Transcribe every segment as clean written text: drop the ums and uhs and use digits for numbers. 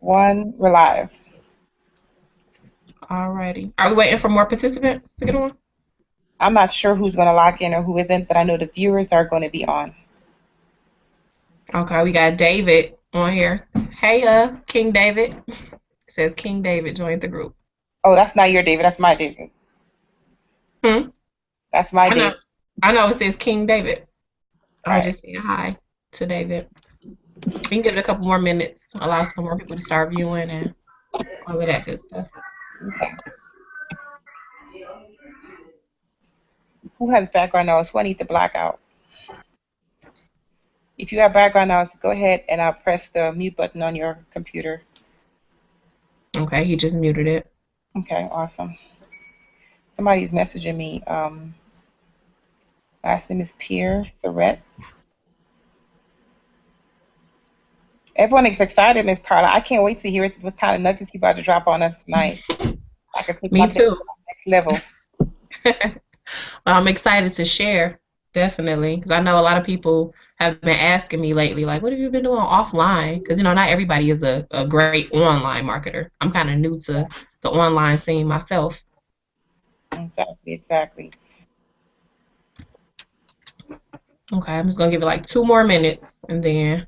One, we're live. Alrighty. Are we waiting for more participants to get on? I'm not sure who's going to lock in or who isn't, but I know the viewers are going to be on. Okay, we got David on here. Hey, King David. It says King David joined the group. Oh, that's not your David. That's my David. Hmm. That's my I know. David. I know it says King David. I Right. just saying hi to David. We can give it a couple more minutes, allow some more people to start viewing and all of that good stuff. Okay. Who has background noise? Who I need to black out? If you have background noise, go ahead and press the mute button on your computer. Okay, he just muted it. Okay, awesome. Somebody's messaging me. Last name is Pierre Threat. Everyone is excited, Miss Carla. I can't wait to hear what kind of nuggets you about to drop on us tonight. I can take my Me thing to too. the next level. I'm excited to share, definitely, because I know a lot of people have been asking me lately, like, what have you been doing offline? Because, not everybody is a great online marketer. I'm kind of new to the online scene myself. Exactly, exactly. Okay, I'm just going to give it like 2 more minutes and then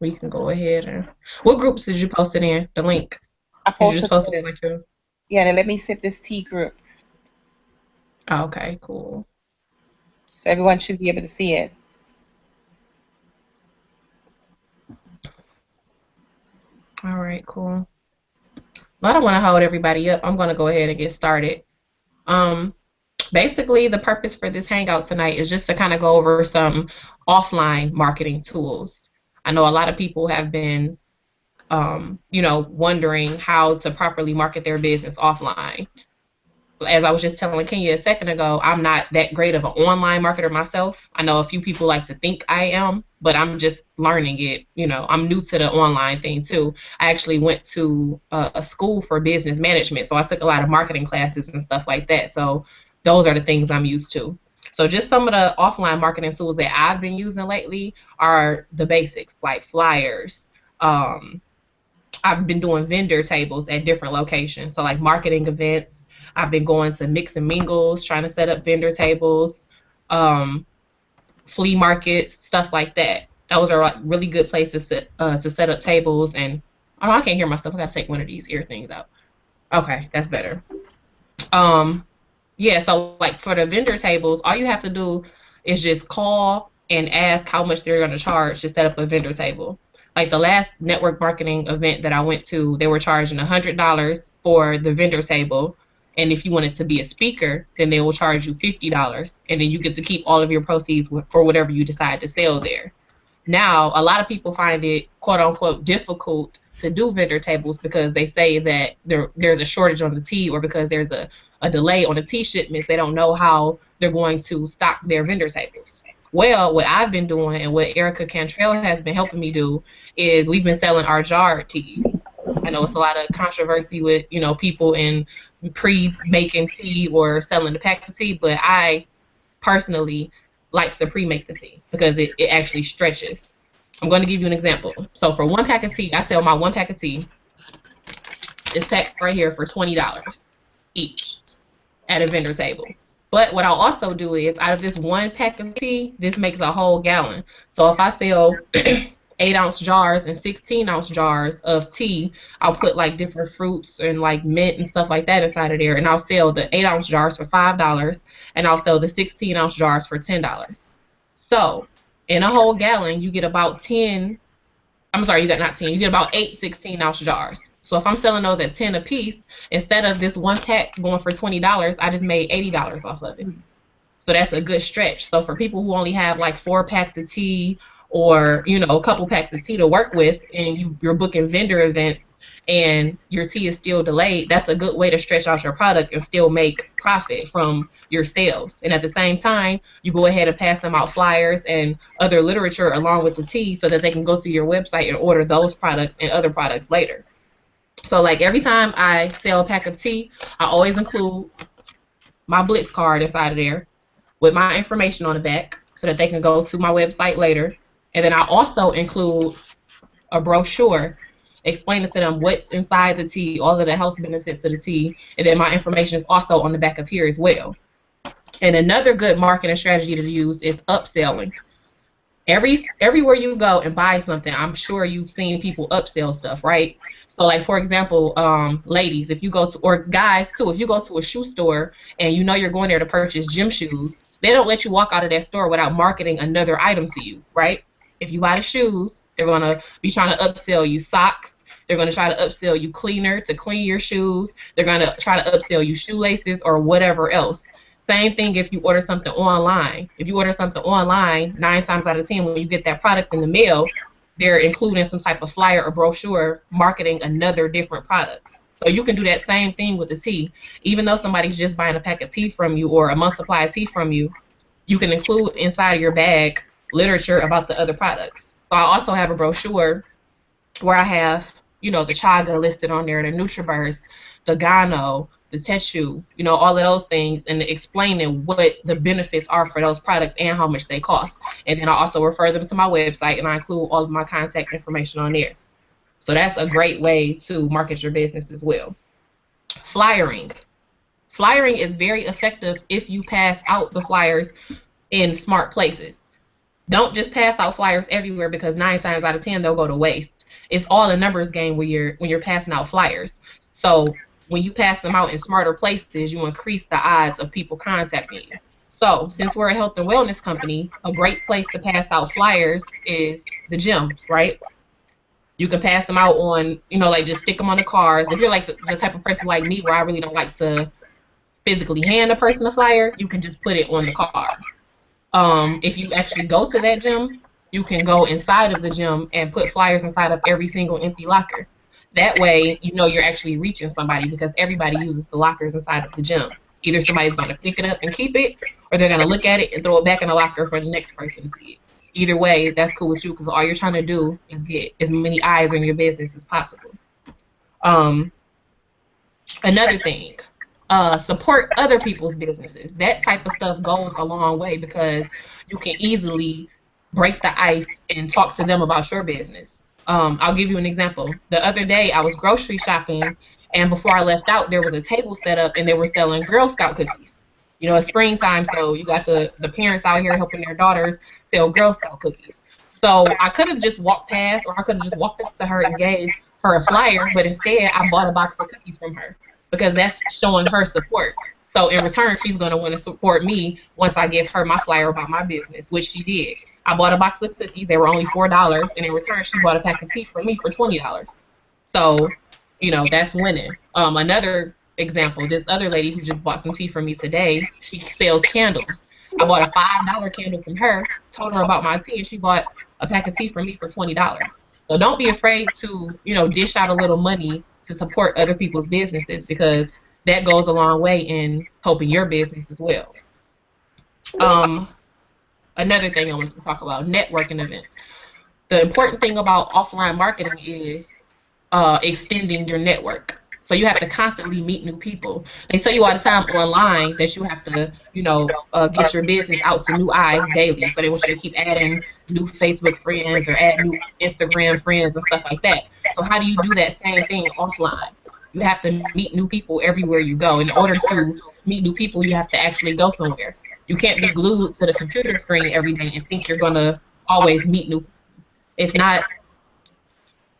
we can go ahead and. What groups did you post it in? The link? I Did you just posted post the, it in like your. yeah, and let me sip this tea group. Oh, okay, cool. So everyone should be able to see it. All right, cool. Well, I don't want to hold everybody up. I'm going to go ahead and get started. Um, Basically, the purpose for this hangout tonight is just to kind of go over some offline marketing tools. I know a lot of people have been, wondering how to properly market their business offline. As I was just telling Kenya a second ago, I'm not that great of an online marketer myself. I know a few people like to think I am, but I'm just learning it. I'm new to the online thing too. I actually went to a school for business management, so I took a lot of marketing classes and stuff like that. So those are the things I'm used to. So just some of the offline marketing tools that I've been using lately are the basics like flyers. Um, I've been doing vendor tables at different locations. So like marketing events. I've been going to mix and mingles, trying to set up vendor tables, um, flea markets, stuff like that. Those are like really good places to set up tables. And oh, I can't hear myself. I gotta take one of these ear things out. Okay, that's better. Um, yeah, so like for the vendor tables, all you have to do is just call and ask how much they're going to charge to set up a vendor table. Like the last network marketing event that I went to, they were charging $100 for the vendor table. And if you wanted to be a speaker, then they will charge you $50. And then you get to keep all of your proceeds for whatever you decide to sell there. Now, a lot of people find it quote unquote difficult to do vendor tables because they say that there's a shortage on the tea or because there's a delay on the tea shipments. They don't know how they're going to stock their vendor tables. Well, what I've been doing and what Erica Cantrell has been helping me do is we've been selling our jar teas. I know it's a lot of controversy with, people in pre-making tea or selling the packs of tea, but I personally like to pre-make the tea because it actually stretches. I'm going to give you an example. So for one pack of tea, I sell my one pack of tea. It's packed right here for $20 each at a vendor table. But what I'll also do is out of this one pack of tea, this makes a whole gallon. So if I sell 8-ounce jars and 16-ounce jars of tea, I'll put like different fruits and like mint and stuff like that inside of there. And I'll sell the 8-ounce jars for $5 and I'll sell the 16-ounce jars for $10. So in a whole gallon, you get about 10. I'm sorry, you got not 10. You get about 8 16-ounce jars. So if I'm selling those at 10 a piece, instead of this one pack going for $20, I just made $80 off of it. So that's a good stretch. So for people who only have like 4 packs of tea or, a couple packs of tea to work with and you're booking vendor events and your tea is still delayed, that's a good way to stretch out your product and still make profit from your sales. And at the same time, you go ahead and pass them out flyers and other literature along with the tea so that they can go to your website and order those products and other products later. So like every time I sell a pack of tea, I always include my Blitz card inside of there with my information on the back so that they can go to my website later. And then I also include a brochure explaining to them what's inside the tea, all of the health benefits of the tea, and then my information is also on the back of here as well. And another good marketing strategy to use is upselling. Everywhere you go and buy something, I'm sure you've seen people upsell stuff, right? So like for example, ladies, if you go to, or guys too, if you go to a shoe store and you know you're going there to purchase gym shoes, they don't let you walk out of that store without marketing another item to you, right? If you buy the shoes, they're gonna be trying to upsell you socks. They're gonna try to upsell you cleaner to clean your shoes. They're gonna try to upsell you shoelaces or whatever else. Same thing if you order something online. If you order something online, 9 times out of 10, when you get that product in the mail, they're including some type of flyer or brochure marketing another different product. So you can do that same thing with the tea. Even though somebody's just buying a pack of tea from you or a month supply of tea from you, you can include inside of your bag literature about the other products. So I also have a brochure where I have, you know, the chaga listed on there, the NutriBurst, the Gano, the Techu, you know, all of those things, and explaining what the benefits are for those products and how much they cost. And then I also refer them to my website, and I include all of my contact information on there. So that's a great way to market your business as well. Flyering. Flyering is very effective if you pass out the flyers in smart places. Don't just pass out flyers everywhere, because 9 times out of 10 they'll go to waste. It's all a numbers game when you're passing out flyers. So when you pass them out in smarter places, you increase the odds of people contacting you. So since we're a health and wellness company, a great place to pass out flyers is the gyms, right? You can pass them out on, you know, like just stick them on the cars. If you're like the type of person like me where I really don't like to physically hand a person a flyer, you can just put it on the cars. If you actually go to that gym, you can go inside of the gym and put flyers inside of every single empty locker. That way, you know you're actually reaching somebody, because everybody uses the lockers inside of the gym. Either somebody's going to pick it up and keep it, or they're going to look at it and throw it back in the locker for the next person to see it. Either way, that's cool with you, because all you're trying to do is get as many eyes on your business as possible. Another thing, support other people's businesses. That type of stuff goes a long way, because you can easily break the ice and talk to them about your business. I'll give you an example. The other day I was grocery shopping, and before I left out, there was a table set up and they were selling Girl Scout cookies. You know, it's springtime, so you got the parents out here helping their daughters sell Girl Scout cookies. So I could have just walked past, or I could have just walked up to her and gave her a flyer, but instead I bought a box of cookies from her, because that's showing her support. So in return, she's going to want to support me once I give her my flyer about my business, which she did. I bought a box of cookies. They were only $4, and in return, she bought a pack of tea from me for $20. So, you know, that's winning. Another example, this other lady who just bought some tea from me today, she sells candles. I bought a $5 candle from her, told her about my tea, and she bought a pack of tea from me for $20. So don't be afraid to, you know, dish out a little money to support other people's businesses, because that goes a long way in helping your business as well. Another thing I wanted to talk about, networking events. The important thing about offline marketing is extending your network. So you have to constantly meet new people. They tell you all the time online that you have to, you know, get your business out to new eyes daily. So they want you to keep adding new Facebook friends or add new Instagram friends and stuff like that. So how do you do that same thing offline? You have to meet new people everywhere you go. In order to meet new people, you have to actually go somewhere. You can't be glued to the computer screen every day and think you're going to always meet new people. It's not,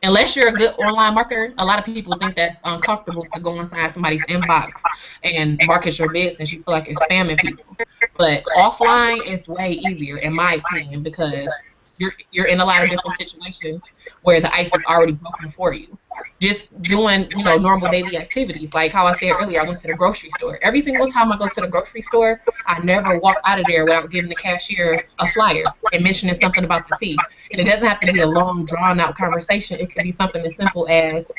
unless you're a good online marketer. A lot of people think that's uncomfortable to go inside somebody's inbox and market your business. You feel like you're spamming people. But offline is way easier, in my opinion, because you're in a lot of different situations where the ice is already broken for you. Just doing, you know, normal daily activities. Like how I said earlier, I went to the grocery store. Every single time I go to the grocery store, I never walk out of there without giving the cashier a flyer and mentioning something about the tea. And it doesn't have to be a long, drawn-out conversation. It could be something as simple as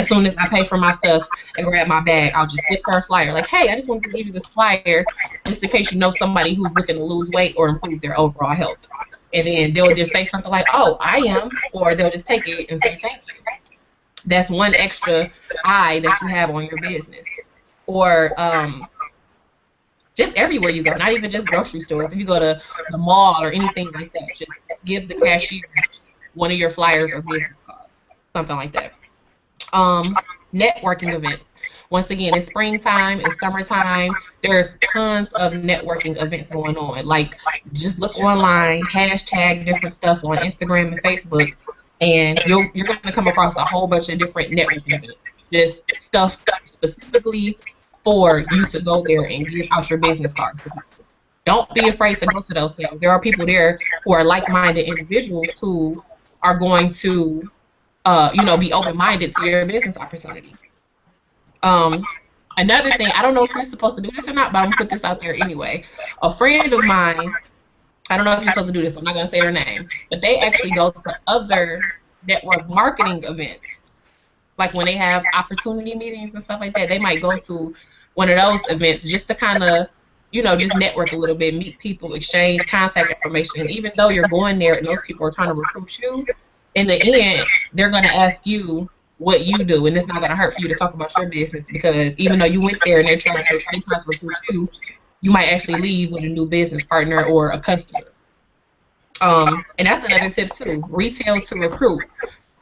soon as I pay for my stuff and grab my bag, I'll just flip her a flyer. Like, hey, I just wanted to give you this flyer just in case you know somebody who's looking to lose weight or improve their overall health. And then they'll just say something like, oh, I am, or they'll just take it and say thank you. That's one extra eye that you have on your business. Or just everywhere you go, not even just grocery stores. If you go to the mall or anything like that, just give the cashier one of your flyers or business cards. something like that. Networking events. Once again, it's springtime, it's summertime. There's tons of networking events going on. Like, just look online, hashtag different stuff on Instagram and Facebook, and you're going to come across a whole bunch of different networking events. Just stuff specifically for you to go there and give out your business cards. Don't be afraid to go to those things. There are people there who are like-minded individuals who are going to, be open-minded to your business opportunity. Um, Another thing, I don't know if you're supposed to do this or not, but I'm gonna put this out there anyway. A friend of mine, I don't know if you're supposed to do this. I'm not gonna say their name, but they actually go to other network marketing events. Like when they have opportunity meetings and stuff like that, they might go to one of those events just to kind of, just network a little bit, meet people, exchange contact information. And even though you're going there and those people are trying to recruit you, in the end, they're going to ask you what you do. And it's not going to hurt for you to talk about your business, because even though you went there and they're trying to recruit you, you might actually leave with a new business partner or a customer. And that's another tip too. Retail to recruit.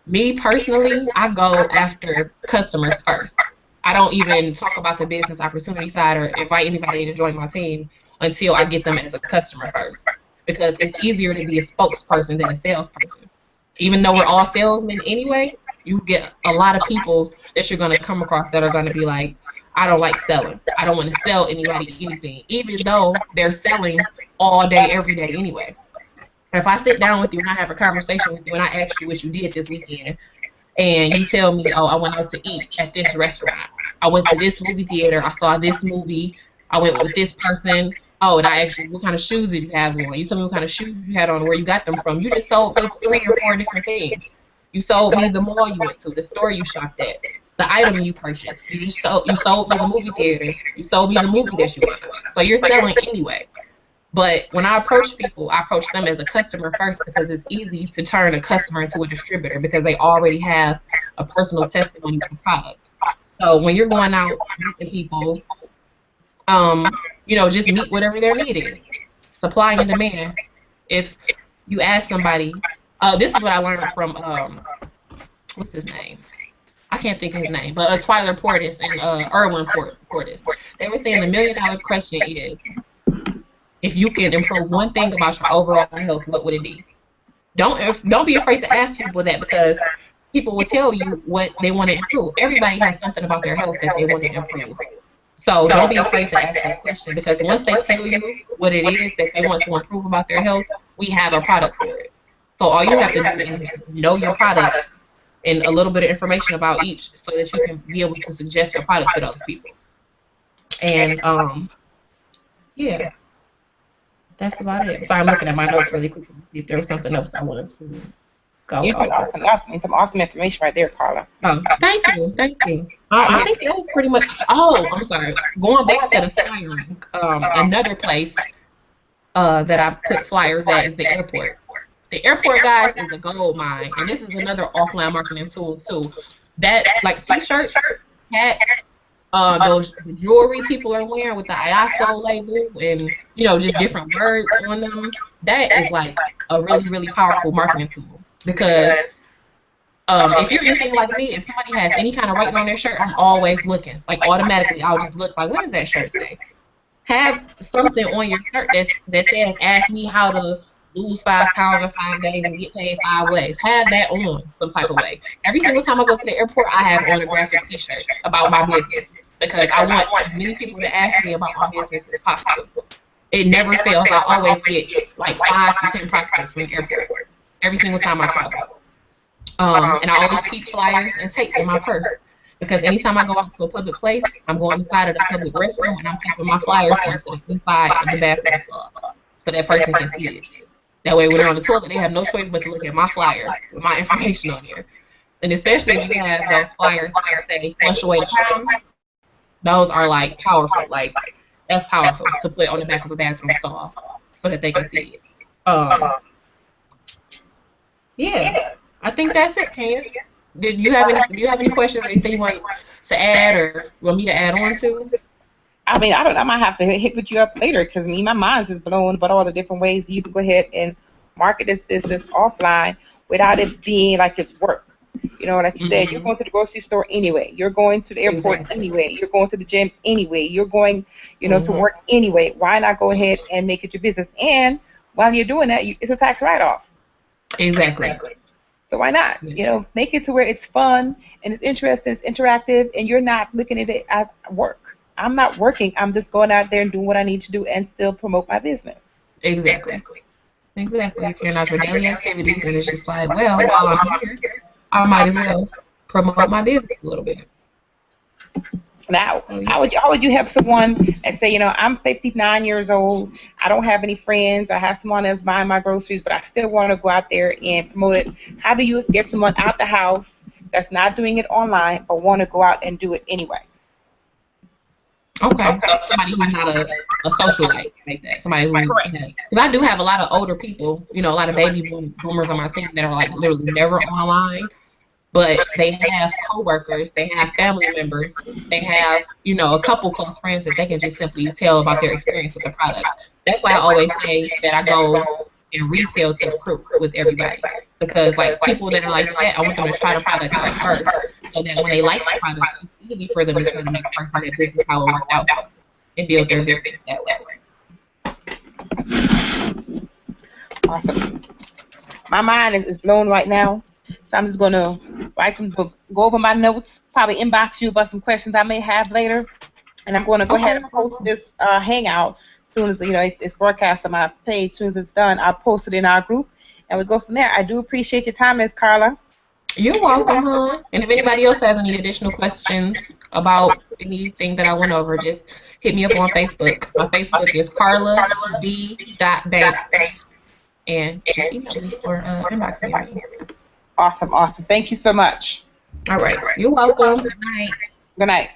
Me personally, I go after customers first. I don't even talk about the business opportunity side or invite anybody to join my team until I get them as a customer first. Because it's easier to be a spokesperson than a salesperson. Even though we're all salesmen anyway, you get a lot of people that you're going to come across that are going to be like, I don't like selling. I don't want to sell anybody anything, even though they're selling all day, every day anyway. If I sit down with you and I have a conversation with you and I ask you what you did this weekend, and you tell me, oh, I went out to eat at this restaurant, I went to this movie theater, I saw this movie, I went with this person, oh, and I asked you, what kind of shoes did you have on? You told me what kind of shoes you had on, where you got them from. You just sold me 3 or 4 different things. You sold me the mall you went to, the store you shopped at, the item you purchased. You sold me the movie theater. You sold me the movie that you went to. So you're selling anyway. But when I approach people, I approach them as a customer first, because it's easy to turn a customer into a distributor because they already have a personal testimony of the product. So when you're going out meeting people, just meet whatever their need is. Supply and demand. If you ask somebody, this is what I learned from, what's his name? I can't think of his name, but Twyla Portis and Erwin Portis. They were saying the $1 million question is, if you can improve one thing about your overall health, what would it be? Don't be afraid to ask people that, because people will tell you what they want to improve. Everybody has something about their health that they want to improve. So don't be afraid to ask that question, because once they tell you what it is that they want to improve about their health, we have a product for it. So all you have to do is know your product and a little bit of information about each, so that you can be able to suggest your product to those people. And yeah. That's about it. So I'm looking at my notes really quickly to see if there was something else I wanted to go You put over. some awesome information right there, Carla. Oh, thank you. I think that was pretty much. Oh, I'm sorry. Going back to the flyering, another place that I put flyers at is the airport. The airport, guys, is a gold mine, and this is another offline marketing tool too. That, like, t-shirts, hats, those jewelry people are wearing with the ISO label and just different words on them. That is like a really, really powerful marketing tool, because if you're anything like me, if somebody has any kind of writing on their shirt, I'm always looking. Like, automatically, I'll just look like, what does that shirt say? Have something on your shirt that says, ask me how to lose 5 pounds in 5 days and get paid 5 ways. Have that on some type of way. Every single time I go to the airport, I have on a graphic t-shirt about my business, because I want as many people to ask me about my business as possible. It never fails. I always get like 5 to 10 prospects from the airport every single time I travel. And I always keep flyers and tape in my purse, because anytime I go out to a public place, I'm going inside of the public restroom and I'm taping my flyers onto the inside of the bathroom stall, so that person can see it. That way, when they're on the toilet, they have no choice but to look at my flyer with my information on there. And especially if you have those flyers that say flush away the problem, those are like powerful. Like, that's powerful to put on the back of a bathroom stall so that they can see it. Yeah, I think that's it, Kenya. Do you have any questions or anything you want to add or want me to add on to? I mean, I don't. I might have to hit with you up later, because my mind's just blown about all the different ways you can go ahead and market this business offline without it being like it's work. You know, like you said, you're Mm-hmm. going to the grocery store anyway. You're going to the airport Exactly. anyway. You're going to the gym anyway. You're going, to Mm-hmm. work anyway. Why not go ahead and make it your business? And while you're doing that, it's a tax write-off. Exactly. So why not? Yeah. Make it to where it's fun and it's interesting, it's interactive, and you're not looking at it as work. I'm not working. I'm just going out there and doing what I need to do and still promote my business. Exactly. Exactly. Carrying out your daily activities, and it's just like, well, while I'm here, I might as well promote my business a little bit. Now, So yeah. how would you help someone and say, I'm 59 years old, I don't have any friends, I have someone that's buying my groceries, but I still want to go out there and promote it. How do you get someone out the house that's not doing it online but want to go out and do it anyway? Okay. So somebody who's not a socialite like that. Somebody who, Correct. because I do have a lot of older people, a lot of boomers on my team that are like literally never online, but they have coworkers, they have family members, they have, a couple close friends that they can just simply tell about their experience with the products. That's why I always say that I go and retail to recruit with everybody. Because like people that are like that, I want them to try the product out first so that when they like the product, it's easy for them to tell the next person that this is how it worked out for them and build their business that way. Awesome. My mind is blown right now. So I'm just gonna go over my notes, probably inbox you about some questions I may have later, and I'm going to go ahead Okay. and post this hangout as soon as it's broadcast on my page. As soon as it's done, I'll post it in our group, and we go from there. I do appreciate your time, Miss Carla. You're welcome, hon. And if anybody else has any additional questions about anything that I went over, just hit me up on Facebook. My Facebook is Carla D. Banks, and just email me or inbox me or anything. Awesome, awesome. Thank you so much. All right. You're welcome. Good night. Good night.